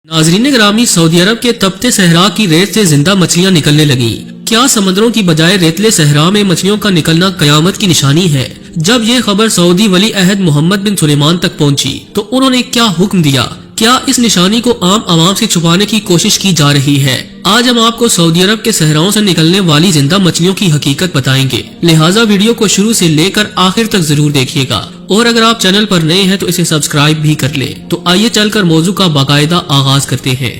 नाजरीन ग्रामी, सऊदी अरब के तपते सहरा की रेत से जिंदा मछलियां निकलने लगी। क्या समुद्रों की बजाय रेतले सहरा में मछलियों का निकलना कयामत की निशानी है? जब ये खबर सऊदी वली अहद मोहम्मद बिन सुलेमान तक पहुंची तो उन्होंने क्या हुक्म दिया? क्या इस निशानी को आम आवाम से छुपाने की कोशिश की जा रही है? आज हम आपको सऊदी अरब के सहराओं से निकलने वाली जिंदा मछलियों की हकीकत बताएंगे, लिहाजा वीडियो को शुरू से लेकर आखिर तक जरूर देखिएगा। और अगर आप चैनल पर नए हैं तो इसे सब्सक्राइब भी कर ले। तो आइए चलकर मौजू का बाकायदा आगाज करते हैं।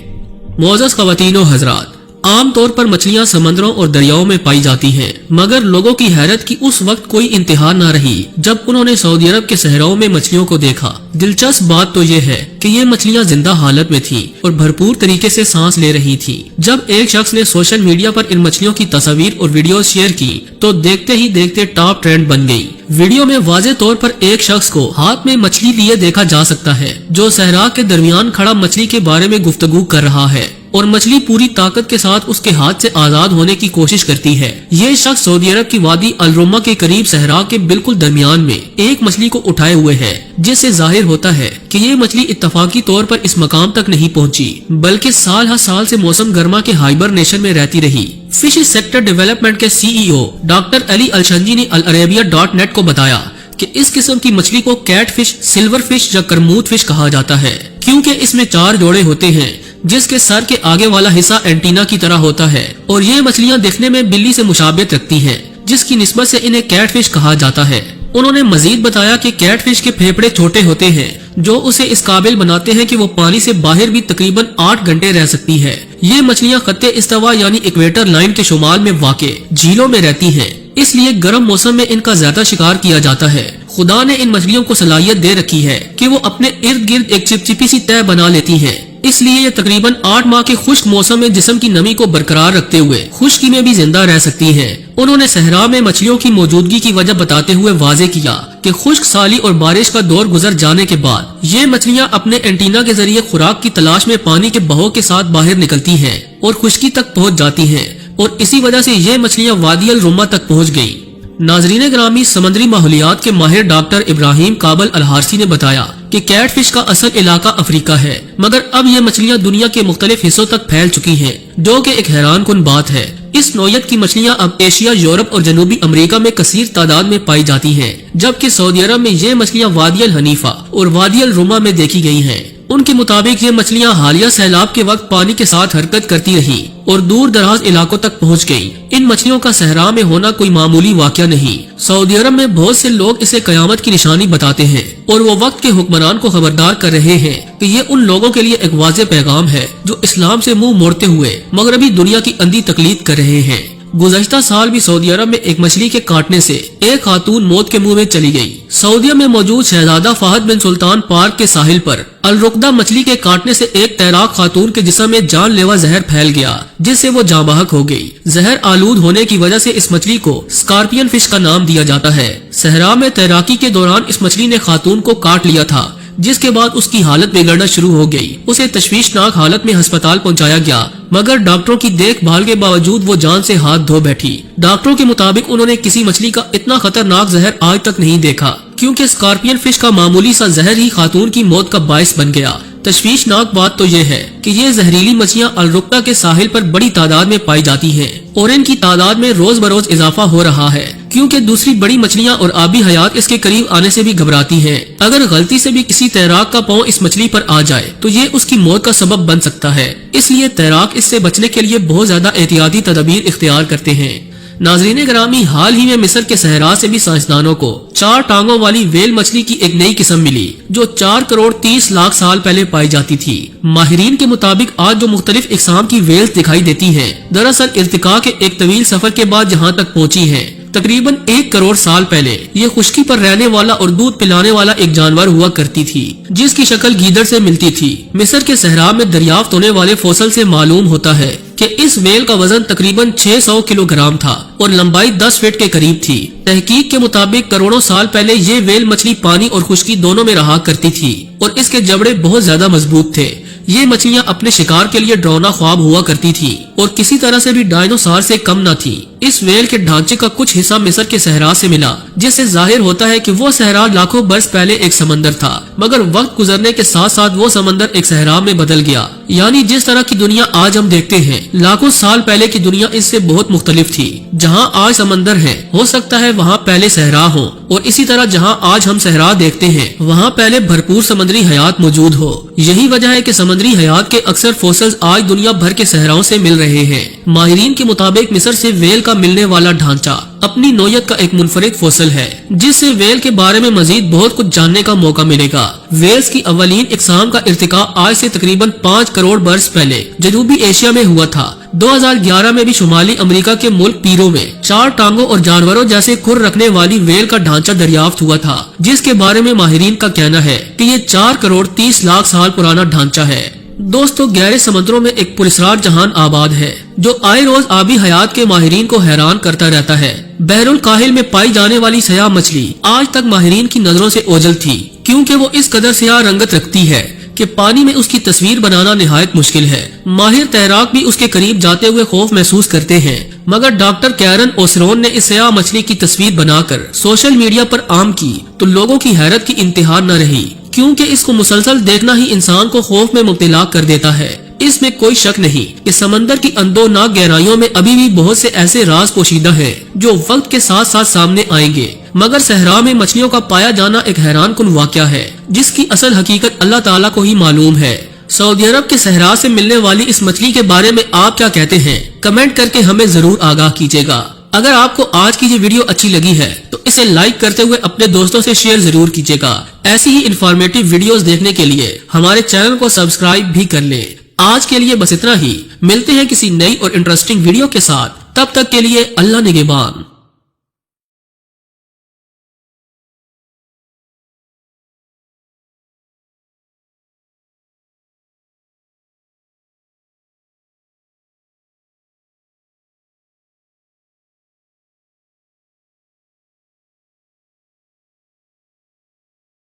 मोअज़्ज़ज़ ख़वातीन व हज़रात, आम तौर पर मछलियां समंदरों और दरियाओं में पाई जाती हैं, मगर लोगों की हैरत की उस वक्त कोई इंतहा न रही जब उन्होंने सऊदी अरब के सहराओं में मछलियों को देखा। दिलचस्प बात तो ये है कि ये मछलियां जिंदा हालत में थीं और भरपूर तरीके से सांस ले रही थीं। जब एक शख्स ने सोशल मीडिया पर इन मछलियों की तस्वीर और वीडियो शेयर की तो देखते ही देखते टॉप ट्रेंड बन गई। वीडियो में वाज़े तौर पर एक शख्स को हाथ में मछली लिए देखा जा सकता है जो सहरा के दरमियान खड़ा मछली के बारे में गुफ्तगू कर रहा है और मछली पूरी ताकत के साथ उसके हाथ से आजाद होने की कोशिश करती है। ये शख्स सऊदी अरब की वादी अल रुम्मा के करीब सहरा के बिल्कुल दरमियान में एक मछली को उठाए हुए है, जिससे जाहिर होता है कि ये मछली इत्तफाकी तौर पर इस मकाम तक नहीं पहुंची, बल्कि साल हर साल से मौसम गर्मा के हाइबरनेशन में रहती रही। फिश सेक्टर डेवलपमेंट के CEO डॉक्टर अली अलशंजी ने al-Arabiya.net को बताया कि इस किस्म की मछली को कैट फिश, सिल्वर फिश या करमूद फिश कहा जाता है, क्योंकि इसमें 4 जोड़े होते हैं जिसके सर के आगे वाला हिस्सा एंटीना की तरह होता है और ये मछलियां दिखने में बिल्ली से मुशाबियत रखती हैं, जिसकी निस्बत से इन्हें कैट फिश कहा जाता है। उन्होंने मजीद बताया कि कैट फिश के फेफड़े छोटे होते हैं जो उसे इस काबिल बनाते हैं कि वो पानी से बाहर भी तकरीबन 8 घंटे रह सकती है। ये मछलियां खत्ते इस्तिवा यानी इक्वेटर लाइन के शुमाल में वाक़े झीलों में रहती हैं, इसलिए गर्म मौसम में इनका ज्यादा शिकार किया जाता है। खुदा ने इन मछलियों को सलाहियत दे रखी है कि वो अपने इर्द गिर्द एक चिपचिपी सी तह बना लेती हैं, इसलिए ये तकरीबन 8 माह के खुश्क मौसम में जिस्म की नमी को बरकरार रखते हुए खुश्की में भी जिंदा रह सकती हैं। उन्होंने सहरा में मछलियों की मौजूदगी की वजह बताते हुए वाजे किया कि खुश्क साली और बारिश का दौर गुजर जाने के बाद ये मछलियां अपने एंटीना के जरिए खुराक की तलाश में पानी के बहाव के साथ बाहर निकलती हैं और खुश्की तक पहुँच जाती हैं और इसी वजह से ये मछलियां वादी अल रुम्मा तक पहुँच गयी। नाजरीन ग्रामी, समुद्री माहौलियात के माहिर डॉक्टर इब्राहिम काबल अल हारसी ने बताया कि कैट फिश का असल इलाका अफ्रीका है, मगर अब ये मछलियां दुनिया के मुख्तलिफ हिस्सों तक फैल चुकी हैं, जो कि एक हैरान कुन बात है। इस नौयत की मछलियां अब एशिया, यूरोप और जनूबी अमेरिका में कसीर तादाद में पाई जाती हैं, जबकि सऊदी अरब में ये मछलियां वादी अल हनीफा और वादी अल रुमा में देखी गई हैं। उनके मुताबिक ये मछलियां हालिया सैलाब के वक्त पानी के साथ हरकत करती रही और दूर दराज इलाकों तक पहुंच गई। इन मछलियों का सहरा में होना कोई मामूली वाकया नहीं। सऊदी अरब में बहुत से लोग इसे कयामत की निशानी बताते हैं और वो वक्त के हुक्मरान को खबरदार कर रहे हैं कि ये उन लोगों के लिए एक वाज़ेह पैगाम है जो इस्लाम से मुंह मोड़ते हुए मगरबी दुनिया की अंधी तकलीद कर रहे हैं। गुज़श्ता साल भी सऊदी अरब में एक मछली के काटने से एक खातून मौत के मुंह में चली गई। सऊदीया में मौजूद शहजादा फाहद बिन सुल्तान पार्क के साहिल पर अल रुकदा मछली के काटने से एक तैराक खातून के जिस्म में जानलेवा जहर फैल गया, जिससे वो जाँ बहक हो गई। जहर आलूद होने की वजह से इस मछली को स्कॉर्पियन फिश का नाम दिया जाता है। सहरा में तैराकी के दौरान इस मछली ने खातून को काट लिया था, जिसके बाद उसकी हालत बिगड़ना शुरू हो गई। उसे तशवीशनाक हालत में अस्पताल पहुंचाया गया, मगर डॉक्टरों की देखभाल के बावजूद वो जान से हाथ धो बैठी। डॉक्टरों के मुताबिक उन्होंने किसी मछली का इतना खतरनाक जहर आज तक नहीं देखा, क्योंकि स्कॉर्पियन फिश का मामूली सा जहर ही खातून की मौत का बाइस बन गया। तशवीशनाक बात तो यह है कि ये जहरीली मछलियां अल रुक्ता के साहिल पर बड़ी तादाद में पाई जाती हैं और इनकी तादाद में रोज बरोज इजाफा हो रहा है, क्योंकि दूसरी बड़ी मछलियां और आबी हयात इसके करीब आने से भी घबराती हैं। अगर गलती से भी किसी तैराक का पांव इस मछली पर आ जाए तो ये उसकी मौत का सबब बन सकता है, इसलिए तैराक इससे बचने के लिए बहुत ज्यादा एहतियाती तदबीर इख्तियार करते हैं। नाजरीन ग्रामी, हाल ही में मिस्र के सहरा से भी साइंसदानों को 4 टांगों वाली वेल मछली की एक नई किस्म मिली जो 4 करोड़ 30 लाख साल पहले पाई जाती थी। माहिरीन के मुताबिक आज जो मुख्तलिफ इकसाम की वेल्स दिखाई देती हैं, दरअसल इर्तिका के एक तवील सफर के बाद जहाँ तक पहुँची हैं। तकरीबन 1 करोड़ साल पहले ये खुश्की पर रहने वाला और दूध पिलाने वाला एक जानवर हुआ करती थी, जिसकी शक्ल गीदड़ से मिलती थी। मिस्र के सहरा में दरियाफ्त होने वाले फोसल से मालूम होता है कि इस वेल का वजन तकरीबन 600 किलोग्राम था और लंबाई 10 फीट के करीब थी। तहकीक के मुताबिक करोड़ों साल पहले ये वेल मछली पानी और खुश्की दोनों में रहा करती थी और इसके जबड़े बहुत ज्यादा मजबूत थे। ये मछलियाँ अपने शिकार के लिए डरावना ख्वाब हुआ करती थी। और किसी तरह से भी डायनासोर से कम न थी। इस व्हेल के ढांचे का कुछ हिस्सा मिस्र के सहरा से मिला, जिससे जाहिर होता है कि वो सहरा लाखों बरस पहले एक समंदर था, मगर वक्त गुजरने के साथ साथ वो समंदर एक सहरा में बदल गया। यानी जिस तरह की दुनिया आज हम देखते हैं, लाखों साल पहले की दुनिया इससे बहुत मुख्तलिफ थी। जहाँ आज समंदर है, हो सकता है वहाँ पहले सहरा हो, और इसी तरह जहाँ आज हम सहरा देखते हैं, वहाँ पहले भरपूर समुद्री हयात मौजूद हो। यही वजह है कि समुद्री हयात के अक्सर फोसिल्स आज दुनिया भर के सहराओं से मिल रहे हैं। माहिरीन के मुताबिक मिस्र से व्हेल का मिलने वाला ढांचा अपनी नौयत का एक मुनफरिद फोसिल है, जिससे व्हेल के बारे में मजीद बहुत कुछ जानने का मौका मिलेगा। व्हेल्स की अवलीन इकसाम का इर्तिका आज से तकरीबन 5 करोड़ बरस पहले जनूबी एशिया में हुआ था। 2011 में भी शुमाली अमेरिका के मुल्क पीरो में 4 टांगों और जानवरों जैसे खुर रखने वाली व्हेल का ढांचा दरियाफ्त हुआ था, जिसके बारे में माहिरीन का कहना है कि ये 4 करोड़ 30 लाख साल पुराना ढांचा है। दोस्तों, गहरे समुद्रों में एक पुरस्कार जहान आबाद है, जो आए रोज आबी हयात के माहिरीन को हैरान करता रहता है। बहरुल काहिल में पाई जाने वाली सयाह मछली आज तक माहिरीन की नजरों से ओझल थी, क्योंकि वो इस कदर सयाह रंगत रखती है कि पानी में उसकी तस्वीर बनाना निहायत मुश्किल है। माहिर तैराक भी उसके करीब जाते हुए खौफ महसूस करते हैं, मगर डॉक्टर कैरन ओसरोन ने इस सयाह मछली की तस्वीर बनाकर सोशल मीडिया पर आम की तो लोगों की हैरत की इंतहा न रही, क्योंकि इसको मुसलसल देखना ही इंसान को खौफ में मुब्तला कर देता है। इसमें कोई शक नहीं कि समंदर की अंदोनाक गहराइयों में अभी भी बहुत से ऐसे राज पोशीदा हैं जो वक्त के साथ साथ सामने आएंगे, मगर सहरा में मछलियों का पाया जाना एक हैरान कुन वाकया है, जिसकी असल हकीकत अल्लाह ताला को ही मालूम है। सऊदी अरब के सहरा से मिलने वाली इस मछली के बारे में आप क्या कहते हैं? कमेंट करके हमें जरूर आगाह कीजिएगा। अगर आपको आज की ये वीडियो अच्छी लगी है तो इसे लाइक करते हुए अपने दोस्तों से शेयर जरूर कीजिएगा। ऐसी ही इंफॉर्मेटिव वीडियोस देखने के लिए हमारे चैनल को सब्सक्राइब भी कर लें। आज के लिए बस इतना ही। मिलते हैं किसी नई और इंटरेस्टिंग वीडियो के साथ। तब तक के लिए अल्लाह निगहबान।